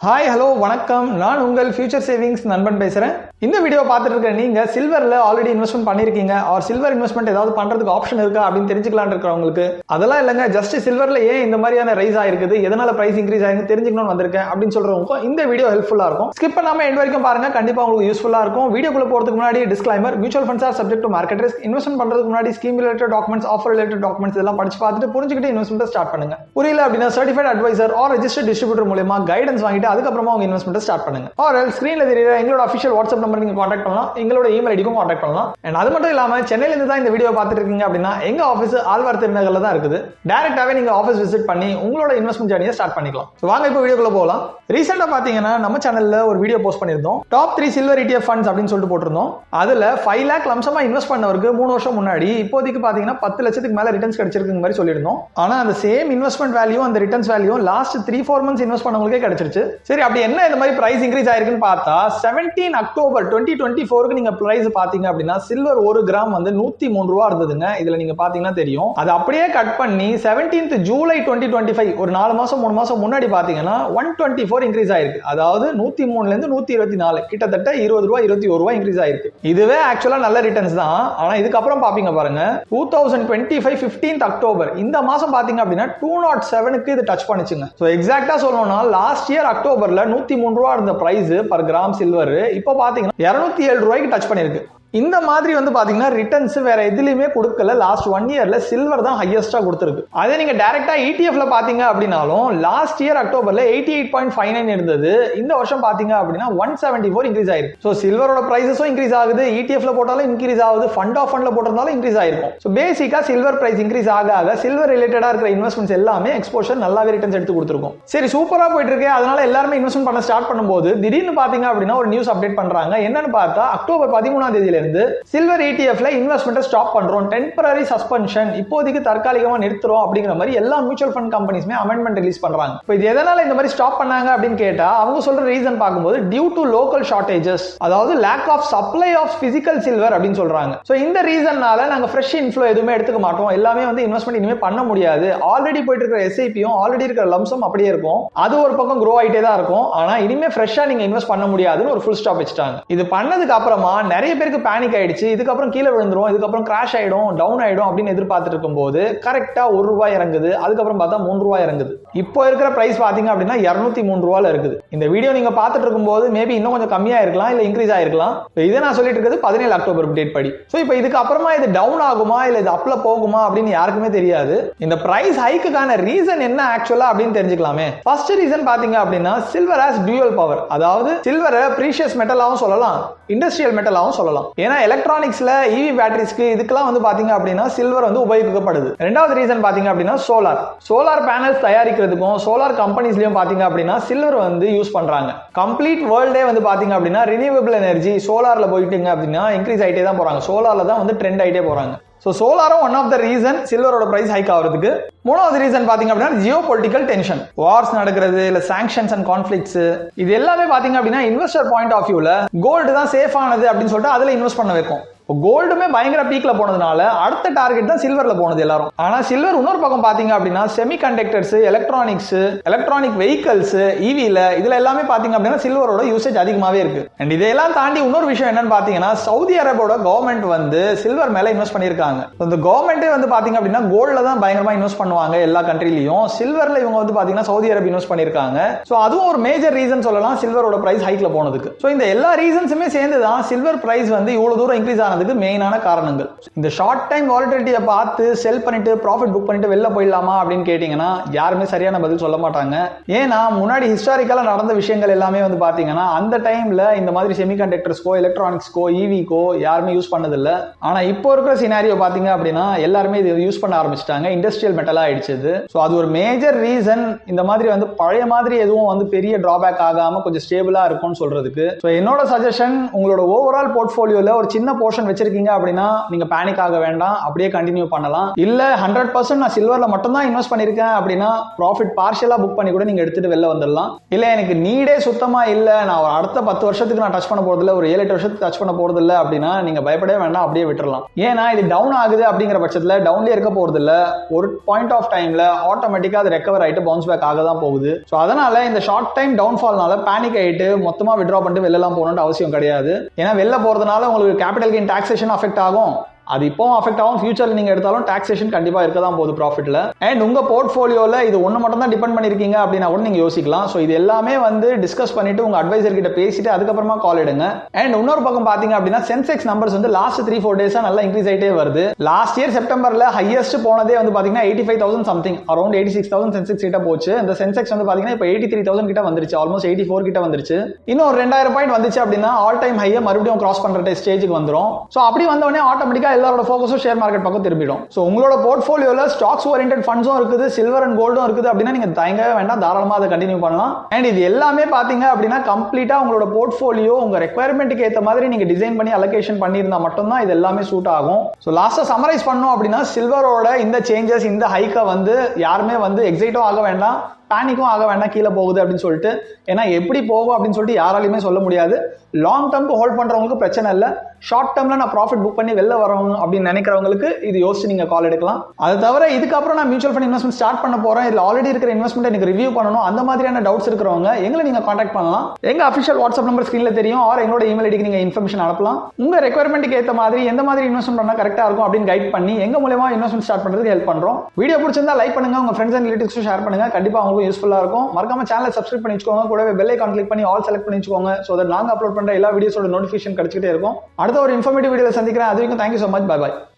Hi hello வணக்கம், நான் உங்கள் ஃபியூச்சர் சேவிங்ஸ் நண்பன் பேசுகிறேன். இந்த வீடியோ பார்த்துட்டு இருக்க நீங்கள் சில்வரில் ஆல்ரெடி இன்வெஸ்ட்மெண்ட் பண்ணியிருக்கீங்க ஆர் சில்வர் இன்வெஸ்ட்மெண்ட் ஏதாவது பண்ணுறதுக்கு ஆப்ஷன் இருக்கா அப்படின்னு தெரிஞ்சுக்கலான்னு இருக்கிறவங்களுக்கு அதெல்லாம் இல்லைங்க, ஜஸ்ட் சில்வரில் ஏன் இந்த மாதிரியான ரைஸ் ஆயிருக்குது, எதனால பிரைஸ் இன்க்ரீஸ் ஆயிருக்கு தெரிஞ்சுக்கணும்னு வந்திருக்கேன் அப்படின்னு சொல்கிறவங்களுக்கும் இந்த வீடியோ ஹெல்ப்ஃபுல்லாக இருக்கும். ஸ்கிப் பண்ணாமல் எண்ட் வரைக்கும் பாருங்க, கண்டிப்பாக உங்களுக்கு யூஸ்ஃபுல்லாக இருக்கும். வீடியோக்குள்ள போகிறதுக்கு முன்னாடி disclaimer, mutual funds are subject to market risk. Investment பண்ணுறதுக்கு முன்னாடி scheme related documents, offer related documents இதெல்லாம் படிச்சு பார்த்துட்டு புரிஞ்சுக்கிட்டு இன்வெஸ்ட்மெண்ட் ஸ்டார்ட் பண்ணுங்க. புரியல அப்படின்னா certified advisor or registered distributor மூலமா கைடன்ஸ் வாங்கிட்டு அதுக்கப்புறமா உங்க இன்வெஸ்ட்மெண்ட் ஸ்டார்ட் பண்ணுங்க. ஆர் ஸ்கிரீன்ல தெரியற எங்களோட அஃபிஷியல் வாட்ஸ்அப் நம்பர் நீங்க கான்டாக்ட் பண்ணலாம், எங்களோட இமெயில் ஐடிக்கும் கான்டாக்ட் பண்ணலாம். அண்ட் அது மட்டும் இல்லாம சென்னையில இருந்து தான் இந்த வீடியோ பார்த்துட்டு இருக்கீங்க அப்படின்னா எங்க ஆஃபீஸ் ஆழ்வார் திருநகர்ல தான் இருக்குது. டைரக்டாவே நீங்க ஆஃபீஸ் விசிட் பண்ணி உங்களோட இன்வெஸ்ட்மெண்ட் ஜர்னியை ஸ்டார்ட் பண்ணிக்கலாம். வாங்க இப்போ வீடியோக்குள்ள போகலாம். ரீசெண்டா பாத்தீங்கன்னா நம்ம சேனல்ல ஒரு வீடியோ போஸ்ட் பண்ணிருந்தோம், டாப் 3 சில்வர் ETF ஃபண்ட்ஸ் அப்படின்னு சொல்லிட்டு போட்டிருந்தோம். அதுல 5 lakh லம்சமா இன்வெஸ்ட் பண்ணவருக்கு 3 வருஷம் முன்னாடி இப்போதைக்கு பாத்தீங்கன்னா 10 லட்சத்துக்கு மேல ரிட்டர்ன்ஸ் கிடைச்சிருக்கு மாதிரி சொல்லியிருந்தோம். ஆனா அந்த சேம் இன்வெஸ்ட்மெண்ட் வேல்யூ அந்த returns value last 3-4 months invest பண்ணவங்களுக்கே கிடைச்சிருச்சு. சரி, அப்படி என்ன இந்த மாதிரி பிரைஸ் இன்க்ரீஸ் ஆயிருக்குன்னு பார்த்தா 17 October 2024 நீங்க பிரைஸ் பாத்தீங்க அப்படின்னா சில்வர் 1 கிராம் வந்து 103 ரூபா இருந்ததுங்க. இதுல நீங்க பாத்தீங்கன்னா தெரியும். அது அப்படியே கட் பண்ணி 17th July 2025 ஒரு 4 மாசம் 3 மாசம் முன்னாடி பாத்தீங்கன்னா 124 இன்க்ரீஸ் ஆயிருக்கு. அதாவது 103ல இருந்து 124 கிட்டத்தட்ட 20 ரூபா 21 ரூபா இன்க்ரீஸ் ஆயிருக்கு. இதுவே ஆக்சுவலா நல்ல ரிட்டர்ன்ஸ் தான். ஆனா இதுக்கப்புறம் பாப்பீங்க பாருங்க 2025 15th October இந்த மாசம் பாத்தீங்க அப்படின்னா 207க்கு இது டச் பண்ணிச்சுங்க. சோ எக்ஸாக்ட்டா சொல்லணும்னா லாஸ்ட் இயர் அக்டோபர்ல 103 ரூபா இருந்த பிரைஸ் பர் கிராம் சில்வர் இப்போ பாத்தீங்கன்னா 207 ரூபாய்க்கு டச் பண்ணிருக்கு. இந்த மாதிரி வந்து பாத்தீங்கன்னா ரிட்டர்ன்ஸ் வேற எதுலயுமே கொடுக்கல. லாஸ்ட் 1 இயர்ல சில்வர் தான் ஹையஸ்டா கொடுத்திருக்கு. அதே நீங்க டைரக்டா ETF ல பாத்தீங்க அப்படின்னாலும் லாஸ்ட் இயர் அக்டோபர்ல 88.59 இருந்தது. இந்த வருஷம் பாத்தீங்க அப்படின்னா 174 இன்க்ரீஸ் ஆயிருக்கு. சோ சில்வரோட பிரைஸஸும் இன்க்ரீஸ் ஆகுது, ETF ல போட்டாலும் இன்க்ரீஸ் ஆகுது, ஃபண்ட் ஆஃப் ஃபண்ட்ல போட்டிருந்தாலும் இன்க்ரீஸ் ஆயிருக்கும். சோ பேசிக்கா சில்வர் பிரைஸ் இன்க்ரீஸ் ஆக சில்வர் ரிலேட்டடா இருக்கிற இன்வெஸ்ட்மெண்ட்ஸ் எல்லாமே எக்ஸ்போஷர் நல்லாவே ரிட்டர்ன்ஸ் எடுத்து கொடுத்திருக்கும். சரி, சூப்பரா போயிட்டு இருக்கு. அதனால எல்லாரும் இன்வெஸ்ட்மெண்ட் பண்ண ஸ்டார்ட் பண்ணும்போது திடீர்னு பாத்தீங்க அப்படின்னா ஒரு நியூஸ் அப்டேட் பண்றாங்க. என்னன்னு பார்த்தா அக்டோபர் 13ஆம் தேதியில சில்வர் ETF ல இன்வெஸ்ட்மெண்ட் ஸ்டாப் பண்றோம், டெம்பரரி சஸ்பென்ஷன், இப்போதைக்கு தற்காலிகமா நிறுத்துறோம் அப்படிங்கிற மாதிரி எல்லா மியூச்சுவல் ஃபண்ட் கம்பெனிஸ்மே அமெண்ட்மெண்ட் ரிலீஸ் பண்றாங்க. இப்போ இது எதனால இந்த மாதிரி ஸ்டாப் பண்ணாங்க அப்படின்னு கேட்டா அவங்க சொல்ற ரீசன் பார்க்கும்போது டியூ டு லோக்கல் ஷார்டேஜஸ், அதாவது lack of supply of physical silver அப்படின்னு சொல்றாங்க. சோ இந்த ரீசன்னால நாங்க ஃப்ரெஷ் இன்ஃப்ளோ எதுவுமே எடுத்துக்க மாட்டோம், எல்லாமே வந்து இன்வெஸ்ட்மெண்ட் இனிமே பண்ண முடியாது, ஆல்ரெடி போயிட்டு இருக்கிற SIPயும் ஆல்ரெடி இருக்கிற லம்சம் அப்படியே இருக்கும், அது ஒரு பக்கம் க்ரோ ஆயிட்டே தான் இருக்கும், ஆனா இனிமே ஃப்ரெஷ்ஷா நீங்க இன்வெஸ்ட் பண்ண முடியாதுன்னு ஒரு ஃபுல் ஸ்டாப் வச்சுட்டாங்க. இது பண்ணதுக்கு அப்புறமா நிறைய பேருக்கு பேனிக் ஆயிடுச்சு. இதுக்கப்புறம் கீழே விழுந்துரும், இதுக்கப்புறம் கிராஷ் ஆயிடும், டவுன் ஆயிடும் அப்படின்னு எதிர்பார்த்துட்டு இருக்கும்போது கரெக்டா 1 ரூபாய் இறங்குது. அதுக்கப்புறம் பார்த்தா 3 ரூபாய் இறங்குது. இப்போ இருக்கிற பிரைஸ் பாத்தீங்க அப்படின்னா 203 ரூபாயில இருக்குது. இந்த வீடியோ நீங்க பார்த்துட்டு இருக்கும்போது மேபி இன்னும் கொஞ்சம் கம்மியா இருக்கலாம், இல்ல இன்க்ரீஸ் ஆயிருக்கலாம். இதை நான் சொல்லிட்டு இருக்கிறது 17 அக்டோபர் டேட் படி. சோ இப்போ இதுக்கு அப்புறமா இது டவுன் ஆகுமா இல்ல இது அப்ல போகுமா அப்படின்னு யாருக்குமே தெரியாது. இந்த பிரைஸ் ஹைக்குக்கான ரீசன் என்ன ஆக்சுவலா அப்படின்னு தெரிஞ்சுக்கலாமே. ஃபர்ஸ்ட் ரீசன் பாத்தீங்க அப்படின்னா சில்வர் ஹஸ் டியூவல் பவர், அதாவது சில்வரை பிரீஷியஸ் மெட்டலாவும் சொல்லலாம், இண்டஸ்ட்ரியல் மெட்டலாவும் சொல்லலாம். ஏன்னா எலக்ட்ரானிக்ஸ்ல EV பேட்டரிஸ்க்கு இதுக்கெல்லாம் வந்து பாத்தீங்க அப்படின்னா சில்வர் வந்து உபயோகிக்கப்படுது. ரெண்டாவது ரீசன் பாத்தீங்க அப்படின்னா சோலார் பேனல்ஸ் தயாரிக்கிறதுக்கும் சோலார் கம்பெனிஸ்லயும் பாத்தீங்க அப்படின்னா சில்வர் வந்து யூஸ் பண்றாங்க. கம்ப்ளீட் வேர்ல்டே வந்து பாத்தீங்க அப்படின்னா ரினியூவபிள் எனர்ஜி சோலார்ல போயிட்டீங்க அப்படின்னா இன்க்ரீஸ் ஆயிட்டே தான் போறாங்க. சோலார்ல தான் வந்து ட்ரெண்ட் ஆயிட்டே போறாங்க. சோ சோலாரும் ஒன் ஆஃப் த ரீசன் சில்வரோட பிரைஸ் ஹைக் ஆகிறதுக்கு. மூணாவது ரீசன் பாத்தீங்க அப்படின்னா ஜியோ பொலிட்டிக்கல் டென்ஷன், வார்ஸ் நடக்கிறது, இல்ல சாங்ஷன்ஸ் அண்ட் கான்ஃபிளிக்ஸ், இது எல்லாமே பாத்தீங்க அப்படின்னா இன்வெஸ்டர் பாயிண்ட் ஆஃப் வியூல கோல்டு தான் சேஃப் ஆனது அப்படின்னு சொல்லிட்டு அதுல இன்வெஸ்ட் பண்ண வைக்கும். கோல்டுமே பயங்கர பீக்ல போனதுனால அடுத்த டார்கெட் தான் சில்வர்ல போனது எல்லாரும். ஆனா சில்வர் இன்னொரு பக்கம் பாத்தீங்க அப்படின்னா செமி கண்டக்டர்ஸ், எலக்ட்ரானிக் வெஹிக்கல்ஸ், EVல இதுல எல்லாமே பாத்தீங்க அப்படின்னா சில்வரோட யூசேஜ் அதிகமாவே இருக்கு. அண்ட் இதெல்லாம் தாண்டி இன்னொரு விஷயம் என்னன்னு பாத்தீங்கன்னா சவுதி அரேபியாவோட கவர்மெண்ட் வந்து சில்வர் மேல இன்வெஸ்ட் பண்ணிருக்காங்க. இந்த கவர்மெண்டே வந்து பாத்தீங்க அப்படின்னா கோல்ட்ல தான் பயங்கரமா இன்வெஸ்ட் பண்ணுவாங்க எல்லா கண்ட்ரிலயும். சில்வர்ல இவங்க வந்து பாத்தீங்கன்னா சவுதி அரேபியா இன்வெஸ்ட் பண்ணிருக்காங்க. சோ அதுவும் ஒரு மேஜர் ரீசன் சொல்லலாம் சில்வரோட பிரைஸ் ஹைக்ல போனதுக்கு. சோ இந்த எல்லா ரீசன்ஸுமே சேர்ந்து தான் சில்வர் பிரைஸ் வந்து இவ்வளவு தூரம் இன்க்ரீஸ் ஆனது மெயினான காரணங்கள். இந்த ஷார்ட் டைம் வாலட்டிலிட்டியை பார்த்து செல் பண்ணிட்டு ப்ராஃபிட் புக் பண்ணிட்டு வெளில போயிடலாமா அப்படின்னு கேட்டீங்கன்னா யாருமே சரியான பதில் சொல்ல மாட்டாங்க. ஏன்னா முன்னாடி ஹிஸ்டாரிக்கலா நடந்த விஷயங்கள் எல்லாமே வந்து பாத்தீங்கன்னா அந்த டைம்ல இந்த மாதிரி செமிகண்டக்டர்ஸ்க்கோ எலக்ட்ரானிக்ஸ்க்கோ EVக்கோ யாருமே யூஸ் பண்ணதில்லை. ஆனா இப்போ இருக்கிற சினாரியோ பாத்தீங்க அப்படின்னா எல்லாருமே இது யூஸ் பண்ண ஆரம்பிச்சிட்டாங்க, இண்டஸ்ட்ரியல் மெட்டலா ஆயிடுச்சு. ஸோ அது ஒரு மேஜர் ரீசன் இந்த மாதிரி வந்து பழைய மாதிரி எதுவும் வந்து பெரிய டிராபேக் ஆகாம கொஞ்சம் ஸ்டேபிளா இருக்கும்னு சொல்றதுக்கு. ஸோ என்னோட சஜஷன் உங்களோட ஓவரால் போர்ட்ஃபோலியோல ஒரு சின்ன போர்ஷன் 50% வச்சிருக்கீங்க அப்படின்னா நீங்க பேனிக் ஆக வேண்டாம், அப்படியே கண்டினியூ பண்ணலாம். இல்ல 100% நான் சில்வர்ல மட்டும் தான் இன்வெஸ்ட் பண்ணிருக்கேன் அப்படின்னா ப்ராஃபிட் பார்ஷியலா புக் பண்ணி கூட நீங்க எடுத்துட்டு வெளில வந்துடலாம். இல்ல எனக்கு நீடே சுத்தமா இல்ல, நான் அடுத்த 10 வருஷத்துக்கு நான் டச் பண்ண போறது இல்ல, ஒரு 7-8 வருஷத்துக்கு டச் பண்ண போறது இல்ல அப்படின்னா நீங்க பயப்படவே வேண்டாம், அப்படியே விட்டுறலாம். ஏன்னா இது டவுன் ஆகுது அப்படிங்கிற பட்சத்துல டவுன்லயே இருக்க போறது இல்ல, ஒரு பாயிண்ட் ஆஃப் டைம்ல ஆட்டோமேட்டிக்கா அது ரெக்கவர் ஆயிட்டு பவுன்ஸ் பேக் ஆக தான் போகுது. சோ அதனால இந்த ஷார்ட் டைம் டவுன்ஃபால்னால பேனிக் ஆயிட்டு மொத்தமா வித்ட்ரா பண்ணிட்டு வெளிலாம் போகணும்னு அவசியம் கிடையாது. ஏன்னா வெளில போறதுனால உங்களுக்கு கேபிட்டல் கெயின் டாக்ஸேஷன் அஃபெக்ட் ஆகும், அது இப்போ அஃபெக்ட் ஆகும், ஃபியூச்சர்ல நீங்க எடுத்தாலும் டாக்ஸேஷன் கண்டிப்பா இருக்க தான் போகுது ப்ராஃபிட்ல. அண்ட் உங்க போர்ட்ஃபோலியோல இது ஒண்ணு மட்டும் தான் டிபெண்ட் பண்ணிருக்கீங்க அப்படின்னா கூட நீங்க யோசிக்கலாம். சோ இது எல்லாமே வந்து டிஸ்கஸ் பண்ணிட்டு உங்க அட்வைசர் கிட்ட பேசிட்டு அதுக்கப்புறமா கால் எடுங்க. அண்ட் இன்னொரு பக்கம் பாத்தீங்க அப்படின்னா சென்செக்ஸ் நம்பர்ஸ் வந்து லாஸ்ட் 3-4 டேஸா நல்லா இன்க்ரீஸ் ஆயிட்டே வருது. லாஸ்ட் இயர் செப்டம்பர்ல ஹையஸ்ட் போனதே வந்து பாத்தீங்கன்னா 85,000 சம்திங், அரௌண்ட் 86,000 சென்செக்ஸ் கிட்ட போச்சு. இந்த சென்செக்ஸ் வந்து பாத்தீங்கன்னா இப்போ 83,000 கிட்ட வந்துருச்சு, ஆல்மோஸ்ட் 84 கிட்ட வந்துருச்சு. இன்னும் ஒரு 2000 பாயிண்ட் வந்துச்சு அப்படின்னா ஆல் டைம் ஹையை மறுபடியும் கிராஸ் பண்ற ஸ்டேஜுக்கு வந்துரும். சோ அப்படி வந்தவொடனே ஆட்டோமேட்டிக்கா எல்லாரோட ஃபோக்கஸும் ஷேர் மார்க்கெட் பக்கம் திரும்பிடும். சோ உங்களோட போர்ட்ஃபோலியோல ஸ்டாக்ஸ் ஓரியன்டட் ஃபண்ட்ஸும் இருக்குது, சில்வர் அண்ட் கோல்டும் இருக்குது அப்படின்னா நீங்க தயங்கவே வேண்டாம், தாராளமா அதை கண்டினியூ பண்ணலாம். அண்ட் இது எல்லாமே பாத்தீங்க அப்படின்னா கம்ப்ளீட்டா உங்களோட போர்ட்ஃபோலியோ உங்க ரெக்வயர்மெண்ட்டுக்கு ஏற்ற மாதிரி நீங்க டிசைன் பண்ணி அலோகேஷன் பண்ணியிருந்தா மட்டும்தான் இது எல்லாமே சூட் ஆகும். சோ லாஸ்டா சமரைஸ் பண்ணோம் அப்படின்னா சில்வரோட இந்த சேஞ்சஸ், இந்த ஹைக்கை வந்து யாருமே வந்து எக்ஸைட்டும் ஆக வேண்டாம், பேனிக்கும் ஆக வேண்டாம் கீழே போகுது அப்படின்னு சொல்லிட்டு. ஏன்னா எப்படி போகும் அப்படின்னு சொல்லிட்டு யாராலையுமே சொல்ல முடியாது. லாங் டர்ம்க்கு ஹோல்ட் பண்றவங்களுக்கு பிரச்சனை இல்லை, ஷார்ட் டர்ம்ல நான் ப்ராஃபிட் புக் பண்ணி வெளில வரணும் அப்படின்னு நினைக்கிறவங்களுக்கு இது யோசிச்சு நீங்க கால் எடுக்கலாம். அது தவிர இதுக்கப்புறம் நான் மியூச்சுவல் ஃபண்ட் இன்வெஸ்ட்மெண்ட் ஸ்டார்ட் பண்ண போறேன், இதுல ஆல்ரெடி இருக்கிற இன்வெஸ்ட்மெண்ட் எனக்கு ரிவ்யூ பண்ணணும், அந்த மாதிரியான டவுட்ஸ் இருக்கிறவங்க எங்களை நீங்க கான்டாக்ட் பண்ணலாம். எங்க அஃபிஷியல் வாட்ஸ்அப் நம்பர் ஸ்கிரீன்ல தெரியும், ஆர் எங்களோட இமெயில் ஐடிக்கு நீங்க இன்ஃபர்மேஷன் அனுப்பலாம். உங்க ரெக்வயர்மெண்ட்டுக்கு ஏற்ற மாதிரி எந்த மாதிரி இன்வெஸ்ட்மெண்ட் பண்ணா கரெக்டா இருக்கும் அப்படின்னு கைட் பண்ணி எங்க மூலமா இன்வெஸ்ட்மெண்ட் ஸ்டார்ட் பண்றதுக்கு ஹெல்ப் பண்றோம். வீடியோ பிடிச்சிருந்தா லைக் பண்ணுங்க, உங்க ஃப்ரெண்ட்ஸ் அண்ட் ரிலேட்டிவ்ஸ் ஷேர் பண்ணுங்க, கண்டிப்பா உங்களுக்கு யூஸ்ஃபுல்லா இருக்கும். மறக்காம சேனலை சப்ஸ்கிரைப் பண்ணி வச்சுக்கோங்க, கூடவே பெல் ஐகான் கிளிக் பண்ணி ஆல் செலக்ட் பண்ணி வச்சுக்கோங்க. சோ தட் நாங்க அப்லோட் பண்ற எல்லா வீடியோஸோட நோட்டிஃபிகேஷன் கிடைச்சிட்டே இருக்கும். அடுத்த ஒரு இன்ஃபர்மேட்டிவ் வீடியோல சந்திக்கிறேன். அது வரைக்கும் thank you so much, bye bye.